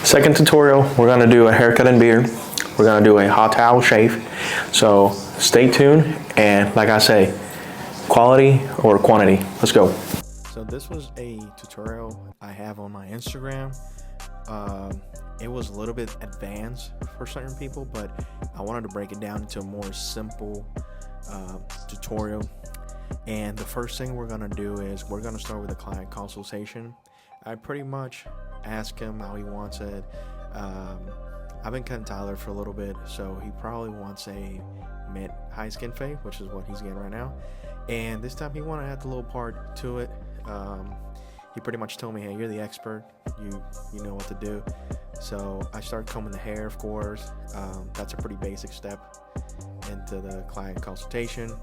Second tutorial, we're gonna do a haircut and beard. We're gonna do a hot towel shave. So stay tuned, and like I say, quality or quantity. Let's go. So this was a tutorial I have on my Instagram. It was a little bit advanced for certain people, but I wanted to break it down into a more simple tutorial. And the first thing we're gonna do is we're gonna start with a client consultation. I pretty much ask him how he wants it. I've been cutting Tyler for a little bit, so he probably wants a mid-high skin fade, which is what he's getting right now. And this time he wanted to add the little part to it. He pretty much told me, hey, you're the expert, you know what to do. So I started combing the hair, of course. That's a pretty basic step into the client consultation.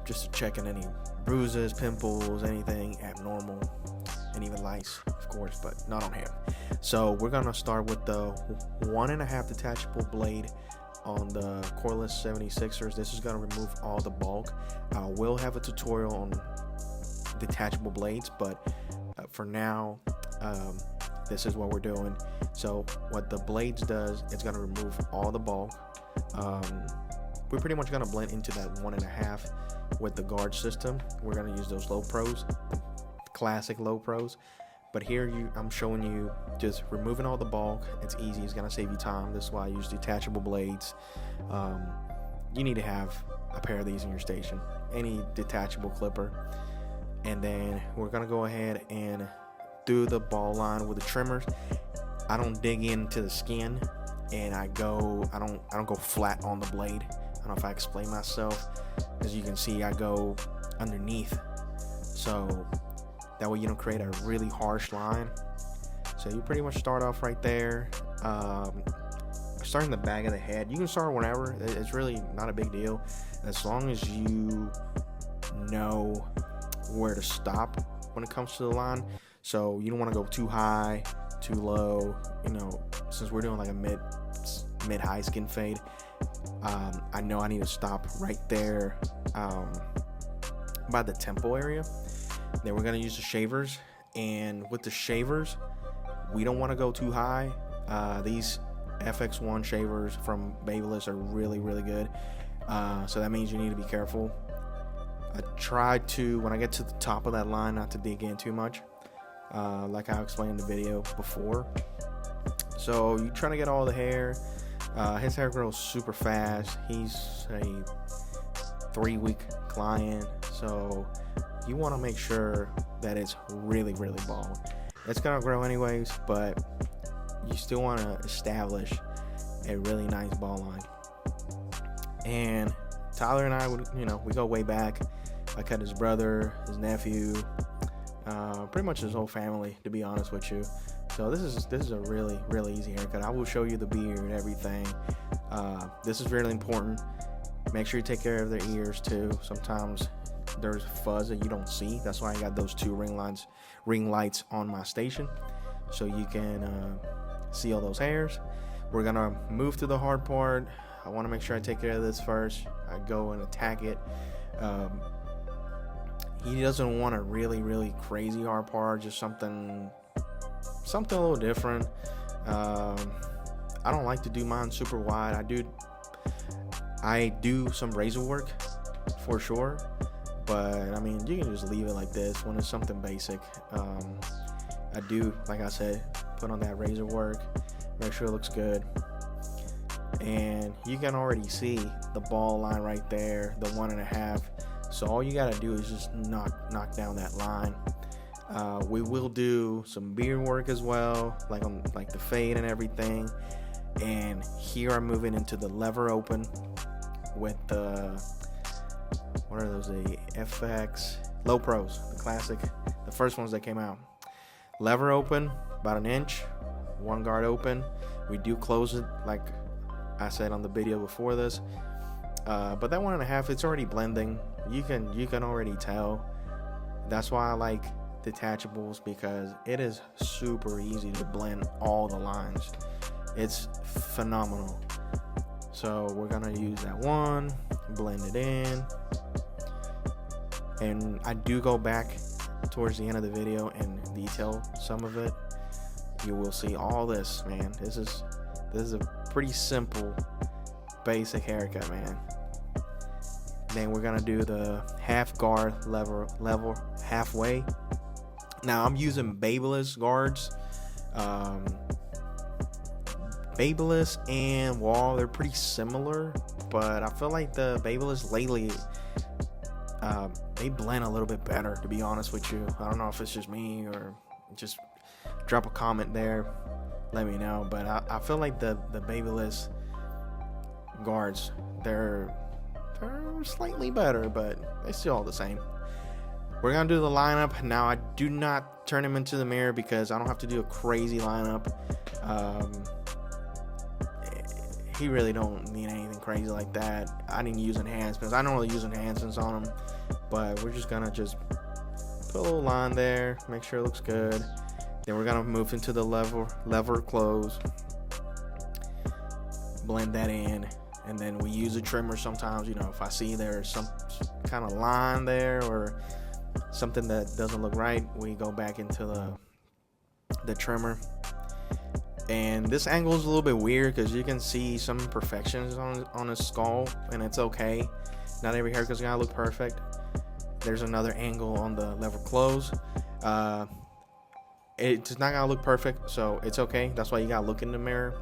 Just to check in any bruises, pimples, anything abnormal, and even lice, of course, but not on him. So we're gonna start with the 1.5 detachable blade on the cordless 76ers. This is gonna remove all the bulk. I will have a tutorial on detachable blades, but for now, this is what we're doing. So what the blades does, it's gonna remove all the bulk. We're pretty much gonna blend into that 1.5 with the guard system. We're gonna use those Lopros, classic Lopros. But here I'm showing you just removing all the bulk. It's easy, it's gonna save you time. This is why I use detachable blades. You need to have a pair of these in your station, any detachable clipper. And then we're gonna go ahead and do the ball line with the trimmers. I don't dig into the skin, and I don't go flat on the blade. I don't know if I explain myself. As you can see, I go underneath, so that way you don't create a really harsh line. So you pretty much start off right there. Starting the back of the head, you can start whenever. It's really not a big deal, as long as you know where to stop when it comes to the line. So you don't want to go too high, too low. You know, since we're doing like a mid-high skin fade, I know I need to stop right there by the temple area. Then we're gonna use the shavers, and with the shavers, we don't want to go too high. These FX1 shavers from Babyliss are really good, so that means you need to be careful. I try to, when I get to the top of that line, not to dig in too much, like I explained in the video before. So you're trying to get all the hair. His hair grows super fast. He's a 3-week client, so you want to make sure that it's really bald. It's gonna grow anyways, but you still want to establish a really nice ball line. And Tyler and I would, we go way back. I cut his brother, his nephew, pretty much his whole family, to be honest with you. So this is a really easy haircut. I will show you the beard, everything. This is really important. Make sure you take care of their ears too. Sometimes there's fuzz that you don't see. That's why I got those 2 ring lights on my station, so you can see all those hairs. We're gonna move to the hard part. I want to make sure I take care of this first. I go and attack it. He doesn't want a really crazy hard part, just something a little different. I don't like to do mine super wide. I do some razor work for sure, but I mean, you can just leave it like this when it's something basic. I do, like I said, put on that razor work, make sure it looks good. And you can already see the ball line right there, the 1.5. So all you gotta do is just knock down that line. We will do some beard work as well, like the fade and everything. And here I'm moving into the lever open with the, what are those, the FX Lopros, the classic, the first ones that came out. Lever open, about 1 inch, 1 guard open. We do close it like I said on the video before this, but that 1.5, it's already blending. You can already tell. That's why I like detachables, because it is super easy to blend all the lines. It's phenomenal. So we're gonna use that one, blend it in, and I do go back towards the end of the video and detail some of it. you will see all this, man. This is a pretty simple, basic haircut, man. Then we're gonna do the half guard level halfway. Now I'm using Babyliss guards. Babyliss and Wall, they're pretty similar, but I feel like the Babyliss lately, they blend a little bit better, to be honest with you. I don't know if it's just me, or just drop a comment there, let me know. But I feel like the Babyliss guards, they're slightly better, but they're still all the same. We're gonna do the lineup now. I do not turn him into the mirror because I don't have to do a crazy lineup. He really don't need anything crazy like that. I didn't use enhancements. I don't really use enhancements on him, but we're just gonna just put a little line there, make sure it looks good. Then we're gonna move into the lever close, blend that in, and then we use a trimmer sometimes. You know, if I see there's some kind of line there or something that doesn't look right, we go back into the trimmer. And this angle is a little bit weird because you can see some imperfections on his skull, and it's okay. Not every haircut's gonna look perfect. There's another angle on the lever close. It's not gonna look perfect, so it's okay. That's why you gotta look in the mirror.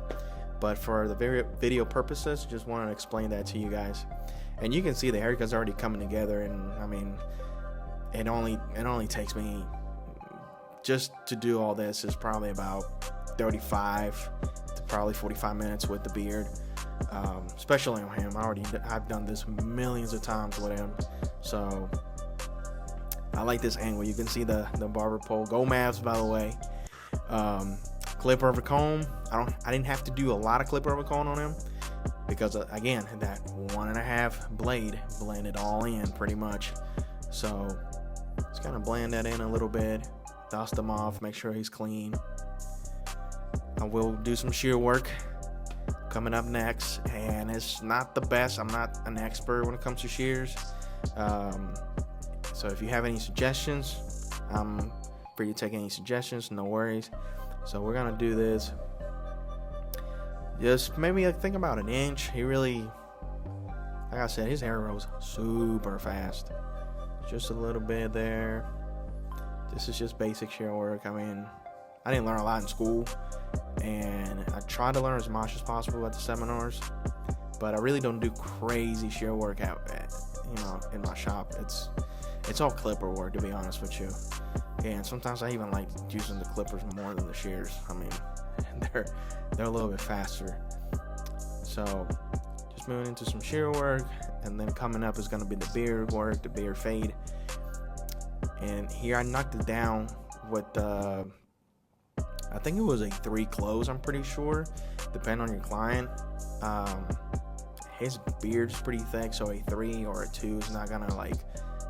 But for the video purposes, just wanted to explain that to you guys. And you can see the haircut's already coming together, and I mean, it only takes me, just to do all this, is probably about 35 to probably 45 minutes with the beard, especially on him. I've done this millions of times with him, so I like this angle. You can see the barber pole. Go Mavs, by the way. Clipper over comb. I didn't have to do a lot of clipper over comb on him because again, that 1.5 blade blended all in pretty much. So just kind of blend that in a little bit, dust him off, make sure he's clean. I will do some shear work coming up next, and it's not the best. I'm not an expert when it comes to shears. So if you have any suggestions, I'm free to take any suggestions, no worries. So we're gonna do this. Just maybe I think about an inch. He really, like I said, his hair grows super fast. Just a little bit there. This is just basic shear work. I mean, I didn't learn a lot in school, and I tried to learn as much as possible at the seminars, but I really don't do crazy shear work in my shop. It's all clipper work, to be honest with you. And sometimes I even like using the clippers more than the shears. I mean, they're a little bit faster. So just moving into some shear work, and then coming up is going to be the beard work, the beard fade. And here I knocked it down with I think it was a 3 close, I'm pretty sure, depending on your client. His beard's pretty thick, so a 3 or a 2 is not gonna like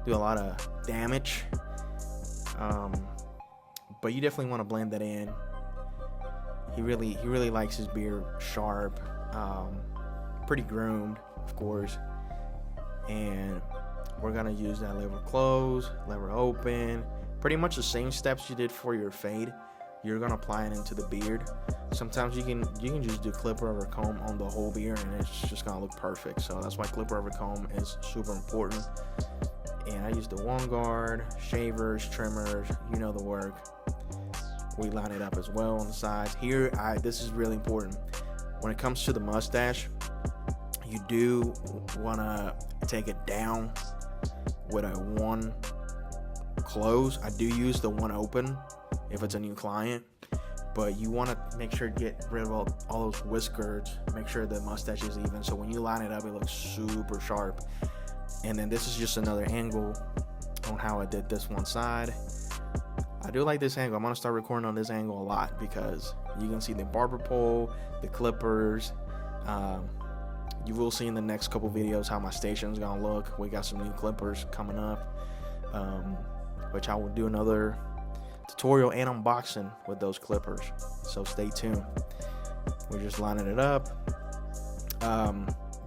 do a lot of damage. But you definitely want to blend that in. He really likes his beard sharp, pretty groomed, of course. And we're gonna use that lever close, lever open, pretty much the same steps you did for your fade. You're gonna apply it into the beard. Sometimes you can just do clipper over comb on the whole beard, and it's just gonna look perfect. So that's why clipper over comb is super important. And I use the one guard, shavers, trimmers, you know the work. We line it up as well on the sides. Here, this is really important. When it comes to the mustache, you do wanna take it down with a 1 close. I do use the 1 open if it's a new client, but you want to make sure to get rid of all those whiskers, make sure the mustache is even, so when you line it up it looks super sharp. And then this is just another angle on how I did this one side. I do like this angle. I'm going to start recording on this angle a lot because you can see the barber pole, the clippers. You will see in the next couple videos how my station's going to look. We got some new clippers coming up, which I will do another tutorial and unboxing with those clippers, so stay tuned. We're just lining it up.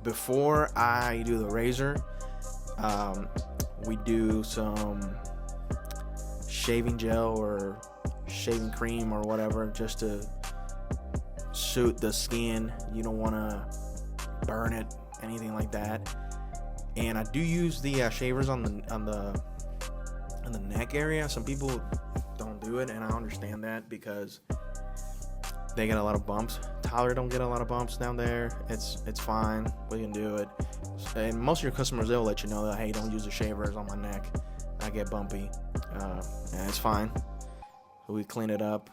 Before I do the razor, we do some shaving gel or shaving cream or whatever just to suit the skin. You don't want to burn it, anything like that. And I do use the shavers on the neck area. Some people don't do it, and I understand that because they get a lot of bumps. Tyler don't get a lot of bumps down there. It's fine. We can do it. And most of your customers, they'll let you know that, hey, don't use the shavers on my neck. I get bumpy. And it's fine. We clean it up.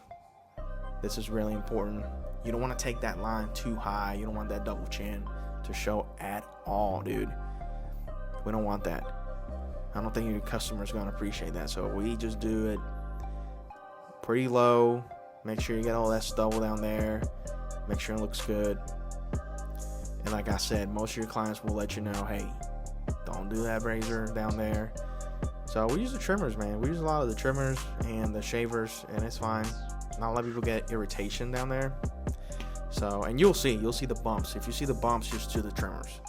This is really important. You don't want to take that line too high. You don't want that double chin to show at all, dude. We don't want that. I don't think your customer's going to appreciate that. So we just do it pretty low. Make sure you get all that stubble down there. Make sure it looks good. And like I said, most of your clients will let you know, hey, don't do that razor down there. So we use the trimmers, man. We use a lot of the trimmers and the shavers, and it's fine. Not a lot of people get irritation down there. So, and you'll see the bumps. If you see the bumps, just do the trimmers.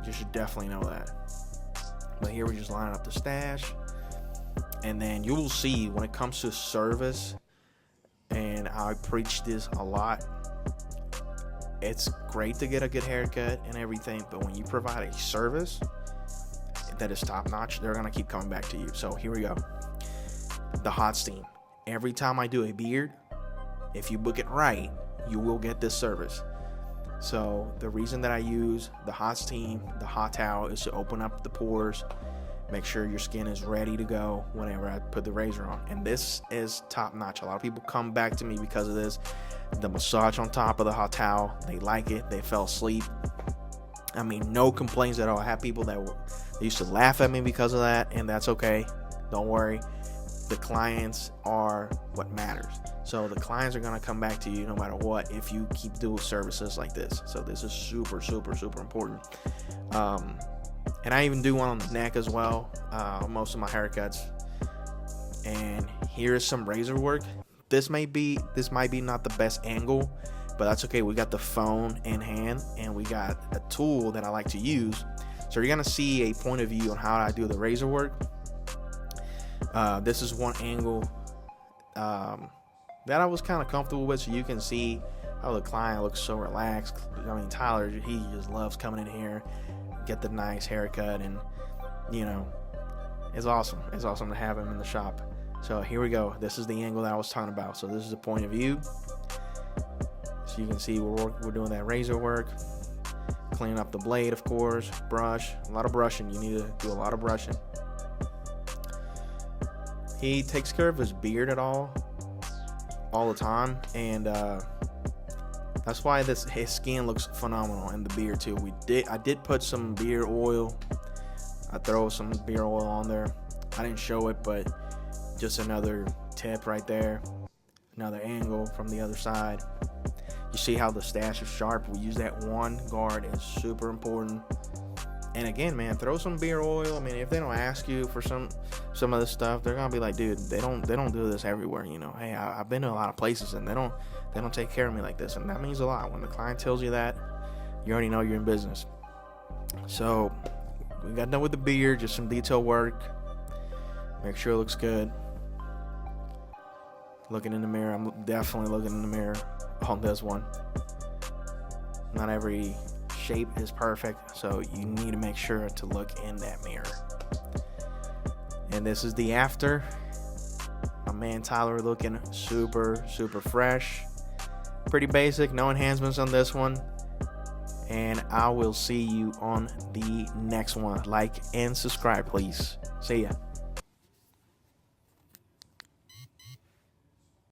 You should definitely know that. But here we just line up the stash, and then you will see when it comes to service, and I preach this a lot, it's great to get a good haircut and everything, but when you provide a service that is top notch, they're gonna keep coming back to you. So here we go. The hot steam. Every time I do a beard, if you book it right, you will get this service. So the reason that I use the hot steam, the hot towel, is to open up the pores, make sure your skin is ready to go whenever I put the razor on. And this is top notch. A lot of people come back to me because of this. The massage on top of the hot towel, they like it. They fell asleep. I mean, no complaints at all. I have people that they used to laugh at me because of that, and that's okay. Don't worry. The clients are what matters. So the clients are going to come back to you no matter what if you keep doing services like this. So this is super, super, super important. And I even do one on the neck as well, most of my haircuts. And here's some razor work. This might be not the best angle, but that's okay. We got the phone in hand, and we got a tool that I like to use. So you're going to see a point of view on how I do the razor work. This is one angle that I was kind of comfortable with, so you can see how the client looks so relaxed. I mean, Tyler, he just loves coming in here, get the nice haircut, and you know, it's awesome. It's awesome to have him in the shop. So here we go. This is the angle that I was talking about. So this is the point of view. So you can see we're doing that razor work, cleaning up the blade, of course, brush, a lot of brushing. You need to do a lot of brushing. He takes care of his beard all the time, and that's why his skin looks phenomenal, and the beard too. I did put some beard oil. I throw some beard oil on there. I didn't show it, but just another tip right there. Another angle from the other side. You see how the stash is sharp? We use that one guard. It's super important. And again, man, throw some beard oil. I mean, if they don't ask you for some of this stuff, they're gonna be like, dude, they don't do this everywhere. You know, hey, I've been to a lot of places, and they don't take care of me like this, and that means a lot. When the client tells you that, you already know you're in business. So we got done with the beard, just some detail work. Make sure it looks good. Looking in the mirror, I'm definitely looking in the mirror on this one. Not every shape is perfect, so you need to make sure to look in that mirror. And this is the after. My man Tyler looking super, super fresh. Pretty basic, no enhancements on this one. And I will see you on the next one. Like and subscribe, please. See ya.